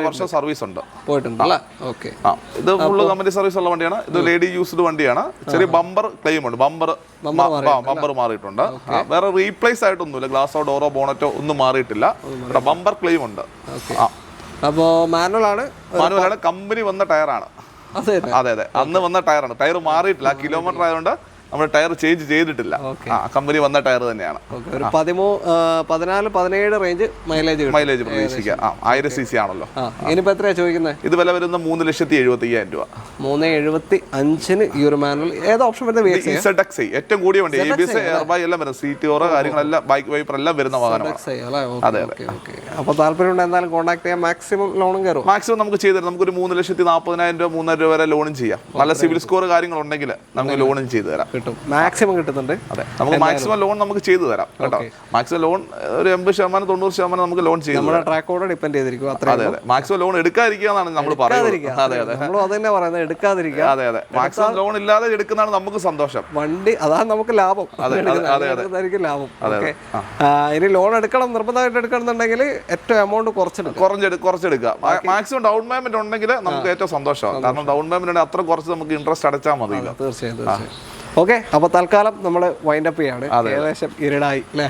B: വർഷം സർവീസ് ഉണ്ട്,
A: പോയിട്ടുണ്ട്. ഓക്കെ,
B: ഇത് ഫുള്ള് കമ്പനി സർവീസ് ഉള്ള വണ്ടിയാണ്. ഇത് ലേഡി യൂസ്ഡ് വണ്ടിയാണ്. ചെറിയ ബമ്പർ ക്ലെയിം ഉണ്ട്. ബമ്പർ മാറിയിട്ടുണ്ട്. വേറെ റീപ്ലേസ് ആയിട്ടൊന്നുമില്ല. ഗ്ലാസോ ഡോറോ ബോണറ്റോ ഒന്നും മാറിയിട്ടില്ല. ബമ്പർ ക്ലെയിം ഉണ്ട്.
A: അപ്പോ മാനുവലാണ്.
B: കമ്പനി വന്ന ടയറാണ്. അതെ, അന്ന് വന്ന ടയറാണ്. ടയർ മാറിയിട്ടില്ല. കിലോമീറ്റർ ആയതുകൊണ്ട് നമ്മൾ ടയർ ചേഞ്ച് ചെയ്തിട്ടില്ല. കമ്പനി വന്ന ടയർ തന്നെയാണ്.
A: 14-17 റേഞ്ച് മൈലേജ്
B: പ്രതീക്ഷിക്കാം. 1000 cc ആണല്ലോ.
A: ഇനിയിപ്പോ എത്രയാ ചോദിക്കുന്നത്?
B: ഇത് വില വരുന്ന 3,75,000 രൂപ.
A: 3,75,000 ഈ ഒരു മാനുവൽ. ഏത് ഓപ്ഷൻ വരുന്നത്?
B: ഏറ്റവും കൂടിയ വണ്ടി. ABS, എയർ ബാഗ് എല്ലാം വരുന്നത്. സീറ്റ് ഓരോ കാര്യങ്ങളെല്ലാം, ബൈക്ക് വൈപ്പർ എല്ലാം വരുന്ന വാഹനമാണ്. അതെ.
A: അപ്പോൾ താല്പര്യം എന്തായാലും കോൺടാക്ട് ചെയ്യാം. മാക്സിമം ലോണും കയറും.
B: മാക്സിമം നമുക്ക് ചെയ്തു തരാം. നമുക്കൊരു 3,40,000 രൂപ 3,00,000 രൂപ വരെ ലോണും ചെയ്യാം. നല്ല സിവിൽ സ്കോർ കാര്യങ്ങളുണ്ടെങ്കിൽ നമുക്ക് ലോണും ചെയ്തു തരാം.
A: മാക്സിമം കിട്ടുന്നുണ്ട്.
B: അതെ, നമുക്ക് മാക്സിമം ലോൺ നമുക്ക് ചെയ്തു തരാം കേട്ടോ. മാക്സിമം ലോൺ ഒരു 80%, 90% നമുക്ക് ലോൺ ചെയ്തു.
A: നമ്മുടെ ട്രാക്കോടെ ഡിപ്പെൻഡ് ചെയ്തിരിക്കും.
B: അതെ, മാക്സിമം ലോൺ എടുക്കാതിരിക്കുക എന്നാണ് നമ്മൾ പറയുന്നത്.
A: അതെ, നമ്മൾ അതന്നെ പറയുന്നത്, എടുക്കാതിരിക്കുക.
B: അതെ, മാക്സിമം ലോൺ ഇല്ലാതെ എടുക്കുന്നതാണ് നമുക്ക് സന്തോഷം.
A: വണ്ടി അതാണ് നമുക്ക് ലാഭം. ലാഭം. ഇനി ലോൺ എടുക്കണം, നിർബന്ധമായിട്ട് എടുക്കണമെന്നുണ്ടെങ്കിൽ ഏറ്റവും എമൗണ്ട്
B: കുറച്ചെടുക്കുക. മാക്സിമം ഡൗൺ പേയ്മെന്റ് ഉണ്ടെങ്കിൽ നമുക്ക് ഏറ്റവും സന്തോഷമാണ്. കാരണം ഡൗൺ പേയ്മെന്റ് ഉണ്ടെങ്കിൽ അത്ര കുറച്ച് നമുക്ക് ഇൻട്രസ്റ്റ് അടച്ചാൽ മതി.
A: തീർച്ചയായും. ഓക്കെ, അപ്പൊ തൽക്കാലം നമ്മള് വൈൻഡ് അപ്പ് ചെയ്യാണ്. ഏകദേശം ഇരുടായി അല്ലേ?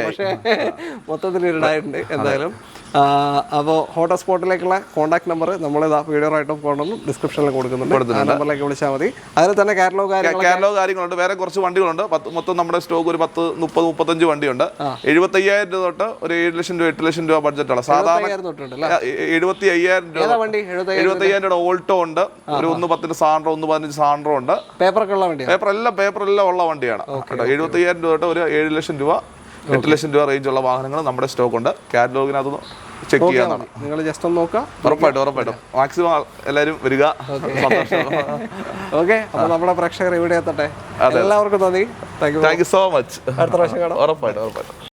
A: പക്ഷേ മൊത്തത്തിൽ ഇരുടായിട്ടുണ്ട്. എന്തായാലും അപ്പോൾ ഹോട്ടൽ സ്പോട്ടിലേക്കുള്ള കോൺടാക്ട് നമ്പർ നമ്മൾ വീഡിയോ റൈറ്റ് ഓഫ് കോണ്ടൊന്നും ഡിസ്ക്രിപ്ഷനിൽ കൊടുക്കുന്നുണ്ട്. ആ നമ്പറിലേക്ക് വിളിച്ചാൽ മതി. അതിൽ തന്നെ കാറ്റലോഗ്
B: കാര്യങ്ങളുണ്ട്. വേറെ കുറച്ച് വണ്ടികളുണ്ട്. മൊത്തം നമ്മുടെ സ്റ്റോക്ക് ഒരു 10-35 വണ്ടിയുണ്ട്. 75,000 രൂപ തൊട്ട് ഒരു 7 ലക്ഷം രൂപ 8 ലക്ഷം രൂപ ബഡ്ജറ്റുള്ള സാധാരണ 75,000 രൂപ. 75,000 രൂപ ഓൾട്ടോ ഉണ്ട്. ഒരു 1.10 സാൻഡ്രോ, 1.15 സാൻഡ്രോ ഉണ്ട്.
A: പേപ്പറൊക്കെ ഉള്ള വണ്ടിയാണ്.
B: പേപ്പറെല്ലാം ഉള്ള വണ്ടിയാണ്. 75,000 രൂപ തൊട്ട് ഒരു 7 ലക്ഷം രൂപ 8 ലക്ഷം രൂപ റേഞ്ച് ഉള്ള വാഹനങ്ങൾ നമ്മുടെ സ്റ്റോക്ക് ഉണ്ട്. കാറ്റലോഗിനകത്ത് ചെക്ക് ചെയ്യാനാണ്.
A: നിങ്ങൾ ജസ്റ്റ് ഒന്ന് നോക്കാം.
B: ഉറപ്പായിട്ടും മാക്സിമം എല്ലാവരും വരിക.
A: ഓക്കെ, അപ്പോൾ നമ്മുടെ പ്രേക്ഷകർ ഇവിടെ എത്തട്ടെ. എല്ലാവർക്കും നന്ദി.
B: Thank you so much.
A: അടുത്ത പ്രാവശ്യം കാണാം.
B: ഉറപ്പായിട്ടും.